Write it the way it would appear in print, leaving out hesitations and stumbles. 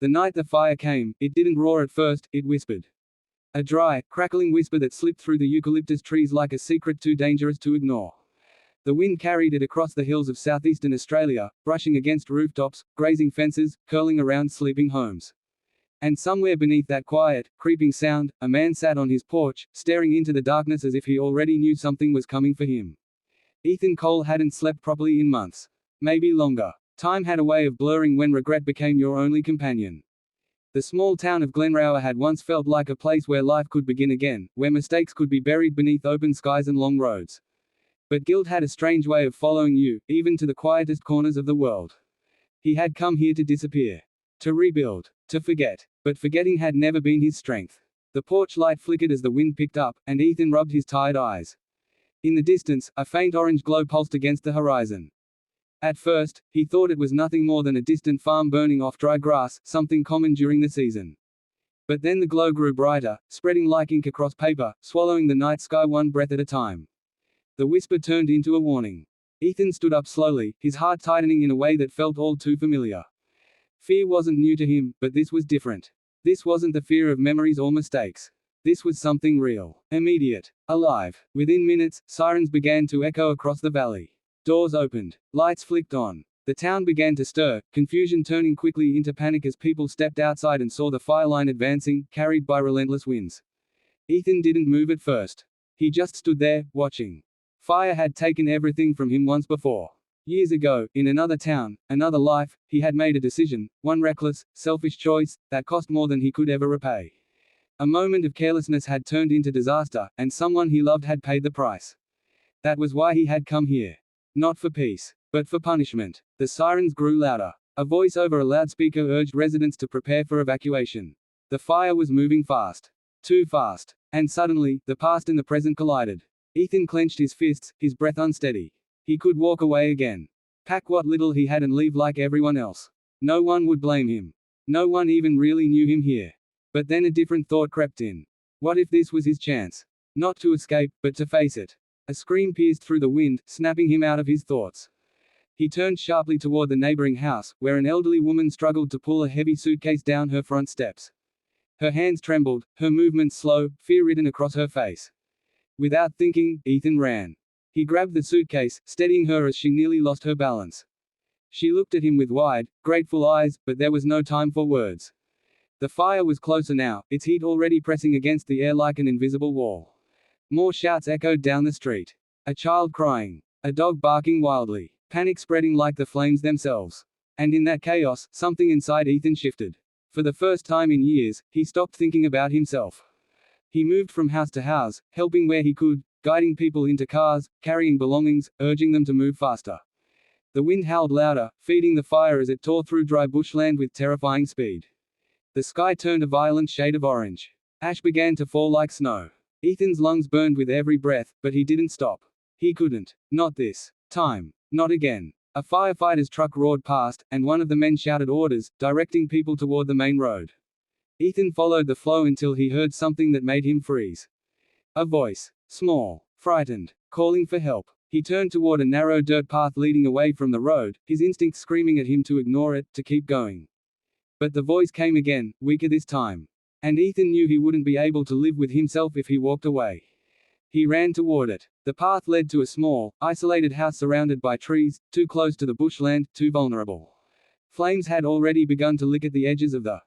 The night the fire came, it didn't roar at first, it whispered. A dry, crackling whisper that slipped through the eucalyptus trees like a secret too dangerous to ignore. The wind carried it across the hills of southeastern Australia, brushing against rooftops, grazing fences, curling around sleeping homes. And somewhere beneath that quiet, creeping sound, a man sat on his porch, staring into the darkness as if he already knew something was coming for him. Ethan Cole hadn't slept properly in months. Maybe longer. Time had a way of blurring when regret became your only companion. The small town of Glenrower had once felt like a place where life could begin again, where mistakes could be buried beneath open skies and long roads. But guilt had a strange way of following you, even to the quietest corners of the world. He had come here to disappear. To rebuild. To forget. But forgetting had never been his strength. The porch light flickered as the wind picked up, and Ethan rubbed his tired eyes. In the distance, a faint orange glow pulsed against the horizon. At first, he thought it was nothing more than a distant farm burning off dry grass, something common during the season. But then the glow grew brighter, spreading like ink across paper, swallowing the night sky one breath at a time. The whisper turned into a warning. Ethan stood up slowly, his heart tightening in a way that felt all too familiar. Fear wasn't new to him, but this was different. This wasn't the fear of memories or mistakes. This was something real, immediate, alive. Within minutes, sirens began to echo across the valley. Doors opened. Lights flicked on. The town began to stir, confusion turning quickly into panic as people stepped outside and saw the fire line advancing, carried by relentless winds. Ethan didn't move at first. He just stood there, watching. Fire had taken everything from him once before. Years ago, in another town, another life, he had made a decision, one reckless, selfish choice, that cost more than he could ever repay. A moment of carelessness had turned into disaster, and someone he loved had paid the price. That was why he had come here. Not for peace, but for punishment. The sirens grew louder. A voice over a loudspeaker urged residents to prepare for evacuation. The fire was moving fast. Too fast. And suddenly, the past and the present collided. Ethan clenched his fists, his breath unsteady. He could walk away again. Pack what little he had and leave like everyone else. No one would blame him. No one even really knew him here. But then a different thought crept in. What if this was his chance? Not to escape, but to face it. A scream pierced through the wind, snapping him out of his thoughts. He turned sharply toward the neighboring house, where an elderly woman struggled to pull a heavy suitcase down her front steps. Her hands trembled, her movements slow, fear written across her face. Without thinking, Ethan ran. He grabbed the suitcase, steadying her as she nearly lost her balance. She looked at him with wide, grateful eyes, but there was no time for words. The fire was closer now, its heat already pressing against the air like an invisible wall. More shouts echoed down the street. A child crying. A dog barking wildly. Panic spreading like the flames themselves. And in that chaos, something inside Ethan shifted. For the first time in years, he stopped thinking about himself. He moved from house to house, helping where he could, guiding people into cars, carrying belongings, urging them to move faster. The wind howled louder, feeding the fire as it tore through dry bushland with terrifying speed. The sky turned a violent shade of orange. Ash began to fall like snow. Ethan's lungs burned with every breath, but he didn't stop. He couldn't. Not this time. Not again. A firefighter's truck roared past, and one of the men shouted orders, directing people toward the main road. Ethan followed the flow until he heard something that made him freeze. A voice. Small. Frightened. Calling for help. He turned toward a narrow dirt path leading away from the road, his instincts screaming at him to ignore it, to keep going. But the voice came again, weaker this time. And Ethan knew he wouldn't be able to live with himself if he walked away. He ran toward it. The path led to a small, isolated house surrounded by trees, too close to the bushland, too vulnerable. Flames had already begun to lick at the edges of the